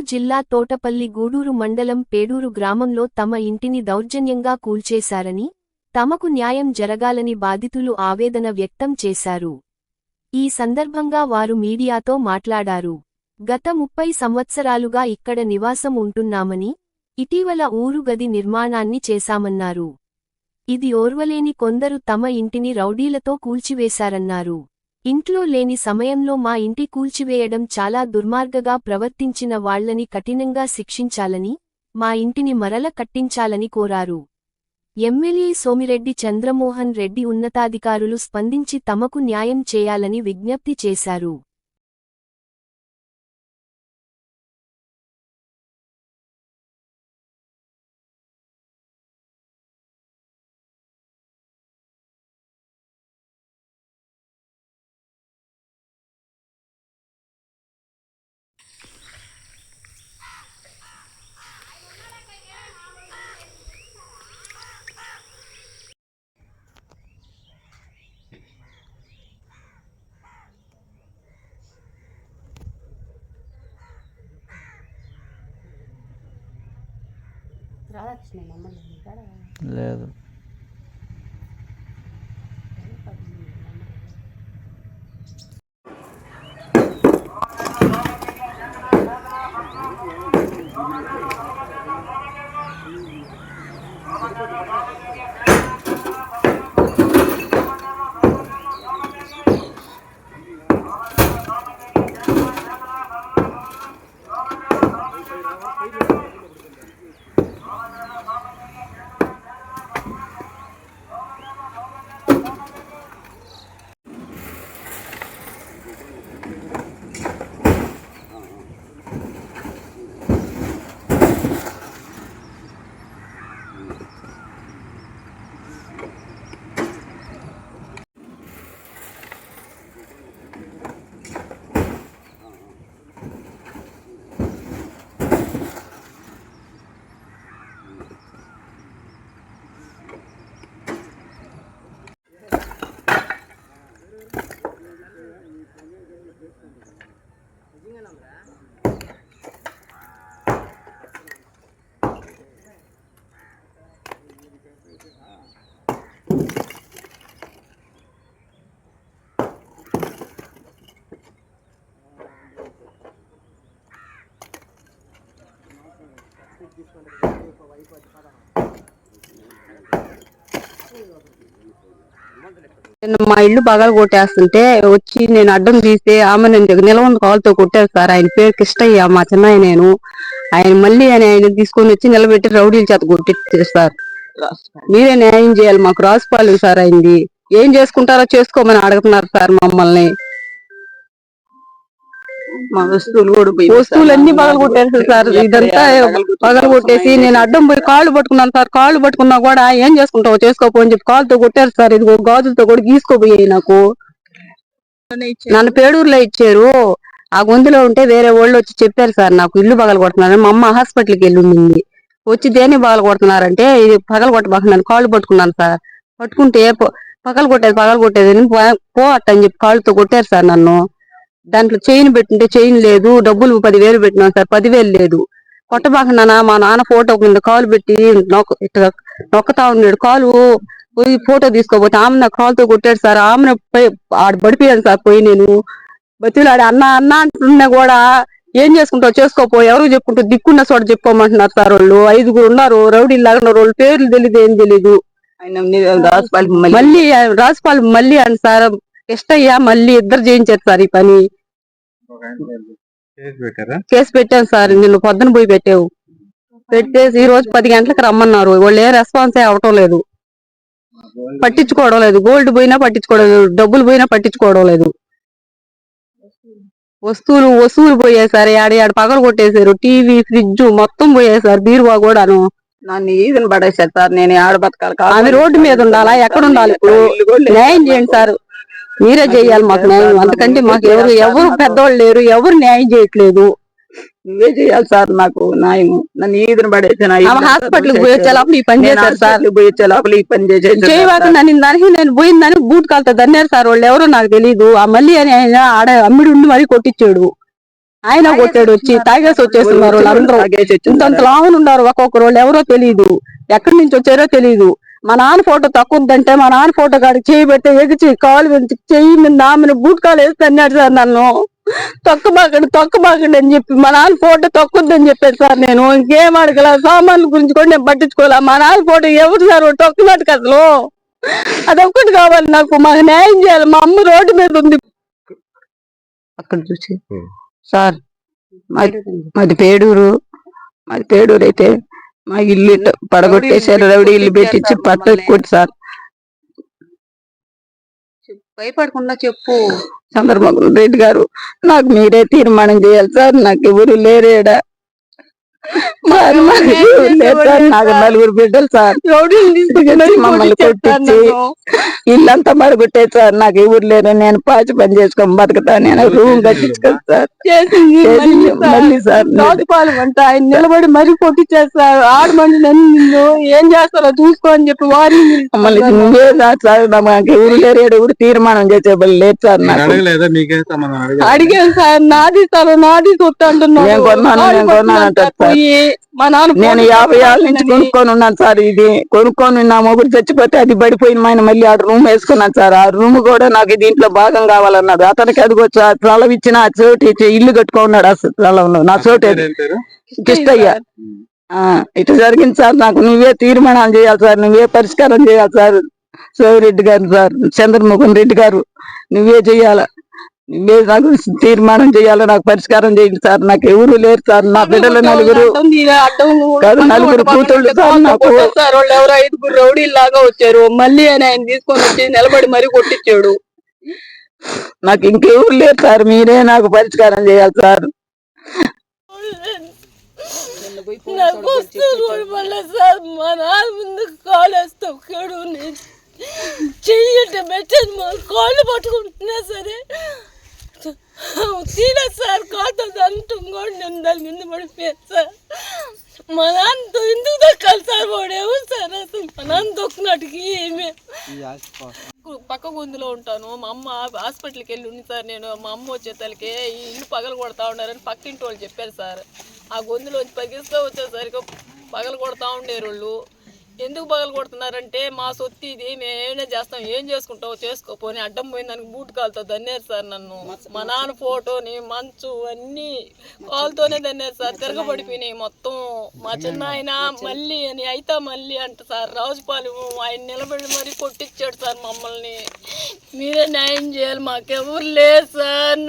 జిల్లా తోటపల్లి గూడూరు మండలం పేడూరు గ్రామంలో తమ ఇంటిని దౌర్జన్యంగా కూల్చేశారని, తమకు న్యాయం జరగాలని బాధితులు ఆవేదన వ్యక్తం చేశారు. ఈ సందర్భంగా వారు మీడియాతో మాట్లాడారు. గత 30 సంవత్సరాలుగా ఇక్కడ నివాసం ఉంటున్నామని, ఇటీవల ఊరు గది నిర్మాణాన్ని చేశామన్నారు. ఇది ఓర్వలేని కొందరు తమ ఇంటిని రౌడీలతో కూల్చివేశారన్నారు. ఇంట్లో లేని సమయంలో మా ఇంటి కూల్చివేయడం చాలా దుర్మార్గంగా ప్రవర్తించిన వాళ్లని కఠినంగా శిక్షించాలని, మా ఇంటిని మరల కట్టించాలని కోరారు. ఎమ్మెల్యే సోమిరెడ్డి చంద్రమోహన్ రెడ్డి ఉన్నతాధికారులు స్పందించి తమకు న్యాయం చేయాలని విజ్ఞప్తి చేశారు. లేదు. మా ఇల్లు పగలు కొట్టేస్తుంటే వచ్చి నేను అడ్డం తీస్తే ఆమె నిలవంద కాలుతో కొట్టారు సార్. ఆయన పేరు కృష్ణయ్య, మా చిన్నయ్య. ఆయన మళ్ళీ ఆయన తీసుకొని వచ్చి నిలబెట్టి రౌడీల చేత కొట్టించారు సార్. మీరే న్యాయం చేయాలి, మాకు రాసిపాలు సార్. అయింది ఏం చేసుకుంటారో చేసుకోమని అడుగుతున్నారు సార్ మమ్మల్ని. మా వస్తువులన్నీ పగలు కొట్టేస్తారు సార్. ఇదంతా పగలు కొట్టేసి నేను అడ్డం పోయి కాళ్ళు పట్టుకున్నాను సార్. కాళ్ళు పట్టుకున్నా కూడా ఏం చేసుకుంటావో చేసుకోపోని చెప్పి కాళ్ళతో కొట్టారు సార్. ఇది గాజులతో కూడా గీసుకోపోయాయి. నన్ను పేడూరులో ఇచ్చారు. ఆ గొంతులో ఉంటే వేరే వాళ్ళు వచ్చి చెప్పారు సార్ నాకు ఇల్లు పగలు కొడుతున్నారు. మా అమ్మ హాస్పిటల్కి వెళ్ళింది. వచ్చి దేన్ని పగలు కొడుతున్నారంటే ఇది పగలు కొట్టబాకున్నాను కాళ్ళు పట్టుకున్నాను సార్. పట్టుకుంటే పగలు కొట్టేది పో అట్టని చెప్పి కాళ్ళతో కొట్టారు సార్ నన్ను. దాంట్లో చైన్ పెట్టుంటే చైన్ లేదు, డబ్బులు 10,000 పెట్టినాను సార్, 10,000 లేదు. కొట్టబాకన్నానా మా నాన్న ఫోటో కింద కాలు పెట్టి నొక్కతా ఉన్నాడు. కాలు పోయి ఫోటో తీసుకోపోతే ఆమె నా కాలుతో కొట్టాడు సార్. ఆమెను ఆడ పడిపోయాను సార్. పోయి నేను బతిలాడి అన్న అన్న అంటున్నా కూడా ఏం చేసుకుంటావు చేసుకోపో, ఎవరు చెప్పుకుంటూ దిక్కున్న చోట చెప్పుకోమంటున్నారు సార్. వాళ్ళు 5గురు ఉన్నారు, రౌడీలు లాగా వాళ్ళు పేర్లు తెలియదు, ఏం తెలీదు. మళ్ళీ రాజపాల్ మళ్ళీ అని సార్ కృష్ణయ్య మళ్ళీ ఇద్దరు చేయించారు సార్ ఈ పని. కేసు పెట్టాను సార్. నిన్ను పొద్దున పోయి పెట్టావు. పెట్టేసి ఈ రోజు 10 గంటలకు రమ్మన్నారు. వాళ్ళు ఏ రెస్పాన్సే అవటం లేదు, పట్టించుకోవడం లేదు. గోల్డ్ పోయినా పట్టించుకోవడం లేదు, డబ్బులు పోయినా పట్టించుకోవడం లేదు. వస్తువులు పోయాయి సార్. ఆడ పగలు కొట్టేశారు. టీవీ, ఫ్రిడ్జ్ మొత్తం పోయాయి సార్. బీరువా కూడాను. నన్ను ఈదిని పడేశారు సార్. నేను ఆడ బతకాలి, ఆమె రోడ్డు మీద ఉండాలా, ఎక్కడ ఉండాలి? ఇప్పుడు న్యాయం చేయండి సార్, మీరే చేయాలి మాకు న్యాయం. అందుకంటే మాకు ఎవరు పెద్దవాళ్ళు లేరు, ఎవరు న్యాయం చేయట్లేదు. నువ్వే చేయాలి సార్ నాకు న్యాయం. నన్ను ఈదిని పడేసాను. హాస్పిటల్కి పోయొచ్చే లోపల ఈ పని చేశారు సార్. పోయొచ్చే లోపల ఈ పని చేయకుండా నేను పోయిందని బూట్ కాలుతో దన్నారు సార్. వాళ్ళు ఎవరో నాకు తెలీదు. ఆ మళ్ళీ అని ఆయన ఆడ అమ్మిడి ఉండి మరీ కొట్టించాడు. ఆయన కొట్టాడు వచ్చి, తాగేసి వచ్చేస్తున్నారు వాళ్ళందరూ. ఇంతంత లావున ఉన్నారు ఒక్కొక్కరు, వాళ్ళు ఎవరో తెలియదు, ఎక్కడి నుంచి వచ్చారో తెలియదు. మా నాన్న ఫోటో తక్కువద్దంటే మా నాన్న ఫోటో కాడికి చేయి పెట్టి ఎగిచి కాలు వెంచి చెయ్యి మీద ఆమెను బూట్ కాలు వేస్తే అన్నాడు సార్. నన్ను తొక్కబాకండి అని చెప్పి మా నాన్న ఫోటో తక్కువద్దని చెప్పాను సార్. నేను ఇంకేం అడగల, సామాన్ల గురించి కూడా నేను పట్టించుకోలే. మా నాన్న ఫోటో ఎవరు సార్ తొక్కబాటు అసలు? అదొక్కటి కావాలి నాకు, మాకు న్యాయం చేయాలి. మా అమ్మ రోడ్డు మీద ఉంది. అక్కడ చూసి సార్ మాది పేడూరు అయితే మా ఇల్లు పడగొట్టేసారు, రౌడీ ఇల్లు పెట్టించి పట్టుకొట్టి సార్. భయపడకుండా చెప్పు. చంద్రబాబు రెడ్డి గారు, నాకు మీరే తీర్మానం చేయాలి సార్, నాకు ఎవరు లేరేడా. నాకు నలుగురు బిడ్డలు సార్, మమ్మల్ని కొట్టించి ఇల్లంతా మరగొట్టాయి సార్. నాకు ఎవరు లేరు, నేను పాచి పని చేసుకొని బతుకుతా, నేను రూమ్ కట్టించుకోను సార్. మళ్ళీ సార్ ఆయన నిలబడి మరీ కొట్టించేస్తారు. ఆడమంది నన్ను నిన్ను ఏం చేస్తారో చూసుకో అని చెప్పి వారి మమ్మల్ని నువ్వే సార్, నాకు ఎవరు లేరు, ఎవరు తీర్మానం చేసే లేదు సార్. నాకు అడిగాను సార్, నాది స్థలం నాది సొత్తు అంటున్నాను. నేను 50 ఏళ్ళ నుంచి కొనుక్కొని ఉన్నాను సార్. ఇది కొనుక్కొని నా మొగుడు చచ్చిపోతే అది పడిపోయిన ఆయన మళ్ళీ ఆ రూమ్ వేసుకున్నాను సార్. ఆ రూమ్ కూడా నాకు దీంట్లో భాగం కావాలన్నాడు. అతనికి అది స్థలం ఇచ్చిన చోటు ఇచ్చి ఇల్లు కట్టుకున్నాడు. ఆ స్థలంలో నా చోటు కిష్టయ్య. ఇటు జరిగింది సార్. నాకు నువ్వే తీర్మానాలు చేయాలి సార్, నువ్వే పరిష్కారం చేయాలి సార్. శివరెడ్డి గారు సార్, చంద్రమోహన్ రెడ్డి గారు, నువ్వే చెయ్యాల, నువ్వే నాకు తీర్మానం చేయాలి, నాకు పరిష్కారం చేయండి సార్. నాకు ఎవరు లేరు సార్, నా బిడ్డలు నలుగురు కూతుళ్ళు సార్. నాకు వాళ్ళు ఎవరో 5 రౌడీలాగా వచ్చారు, మళ్ళీ ఆయన తీసుకొని వచ్చి నిలబడి మరీ కొట్టించాడు. నాకు ఇంకెవరు లేరు సార్, మీరే నాకు పరిష్కారం చేయాలి సార్. మా నాన్న ముందు కాలు వేస్తాడు, చెయ్యంటే పెట్టాను, కాళ్ళు పట్టుకుంటున్నా సరే తీరదు సార్. కాదు అంటుంగోడు నేను దాని మీద పడిపోయాను సార్. మా నాన్నతో ఎందుకు దక్కాలి సార్? వాడు ఎవరు సార్ అసలు? మా నాన్న దొక్కినట్టుకి ఏమే పక్క గొంతులో ఉంటాను. మా అమ్మ హాస్పిటల్కి వెళ్ళి ఉంది సార్. నేను మా అమ్మ వచ్చేసరికి ఈ ఇల్లు పగలు కొడతా ఉన్నారని పక్కింటి వాళ్ళు చెప్పారు సార్. ఆ గొంతులోంచి పగిస్తూ వచ్చేసరికి పగలు కొడతా ఉండేరు వాళ్ళు. ఎందుకు పగలు కొడుతున్నారంటే మా సొత్తు ఇది, మేము ఏమైనా చేస్తాం, ఏం చేసుకుంటావు చేసుకోపోని అడ్డం పోయిన దానికి బూట్ కాలుతో దన్నేరు సార్ నన్ను. మా నాన్న ఫోటోని మంచు అన్నీ కాలుతోనే దన్నేరు సార్. తిరగబడిపోయినాయి మొత్తం. మా చిన్న ఆయన మళ్ళీ అని అయితే మళ్ళీ అంట సార్. రాజుపాలెం ఆయన నిలబడి మరీ కొట్టించాడు సార్ మమ్మల్ని. మీరే న్యాయం చేయాలి, మాకెవరు లేరు సార్.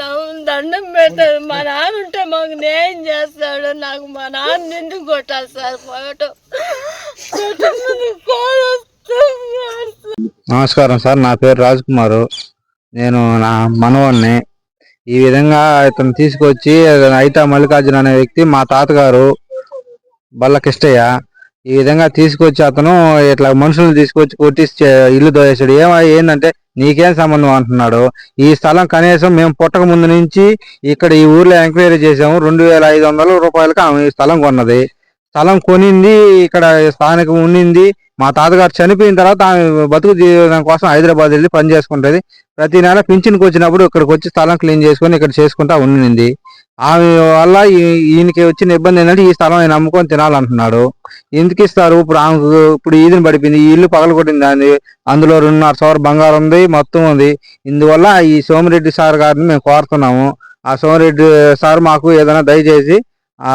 దండం పెట్టారు. మా నాన్న ఉంటే మాకు న్యాయం చేస్తాడు. నాకు మా నాన్న ఎందుకు కొట్టాలి సార్ ఫోటో? నమస్కారం సార్, నా పేరు రాజ్ కుమార్. నేను నా మనవన్ని ఈ విధంగా ఇతను తీసుకొచ్చి అయితా మల్లికార్జున అనే వ్యక్తి మా తాతగారు బల్ల కిష్టయ్య ఈ విధంగా తీసుకొచ్చి అతను ఇట్లా మనుషులను తీసుకొచ్చి కొట్టించి ఇల్లు దోయేసాడు. ఏంటంటే నీకేం సంబంధం అంటున్నాడు. ఈ స్థలం కనీసం మేము పుట్టక ముందు నుంచి ఇక్కడ ఈ ఊర్లో ఎంక్వైరీ చేసాము. 2500 రూపాయలకి ఆమె ఈ స్థలం కొన్నది. స్థలం కొనింది, ఇక్కడ స్థానికం ఉండింది. మా తాతగారు చనిపోయిన తర్వాత ఆమె బతుకు జీవనం కోసం హైదరాబాద్ వెళ్ళి పని చేసుకుంటది. ప్రతి నెల పింఛన్కి వచ్చినప్పుడు ఇక్కడికి వచ్చి స్థలం క్లీన్ చేసుకొని ఇక్కడ చేసుకుంటా ఉండింది. ఆమె వల్ల ఈయనకి వచ్చిన ఇబ్బంది ఏంటంటే ఈ స్థలం ఆయన అమ్ముకొని తినాలంటున్నాడు. ఎందుకు ఇస్తారు? ఇప్పుడు ఈదిని పడిపోయింది, ఈ ఇల్లు పగలగొట్టింది. అందులో 2.5 సవర్ బంగారం ఉంది, మొత్తం ఉంది. ఇందువల్ల ఈ సోమిరెడ్డి సార్ గారిని మేము కోరుతున్నాము. ఆ సోమిరెడ్డి సార్ మాకు ఏదైనా దయచేసి ఆ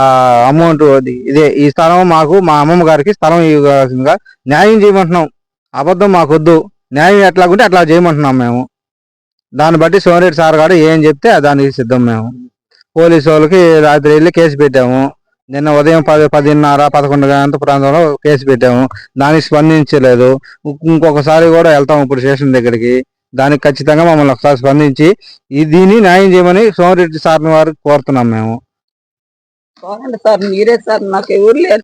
అమౌంట్ ఇదే ఈ స్థలం మాకు మా అమ్మమ్మ గారికి స్థలం ఇవ్వాల్సిందిగా న్యాయం చేయమంటున్నాం. అబద్ధం మాకొద్దు, న్యాయం ఎట్లాగుంటే అట్లా చేయమంటున్నాం మేము. దాన్ని బట్టి సోమిరెడ్డి సార్ గారు ఏం చెప్తే దానికి సిద్ధం. మేము పోలీసు వాళ్ళకి రాత్రి వెళ్ళి కేసు పెట్టాము. నిన్న ఉదయం 10:30-11 గంటల ప్రాంతంలో కేసు పెట్టాము. దానికి స్పందించలేదు. ఇంకొకసారి కూడా వెళ్తాము ఇప్పుడు స్టేషన్ దగ్గరికి. దానికి ఖచ్చితంగా మమ్మల్ని ఒకసారి స్పందించి దీన్ని న్యాయం చేయమని సోమిరెడ్డి సార్ వారికి కోరుతున్నాం మేము. సార్ మీరే సార్, నాకు ఎవరు లేరు.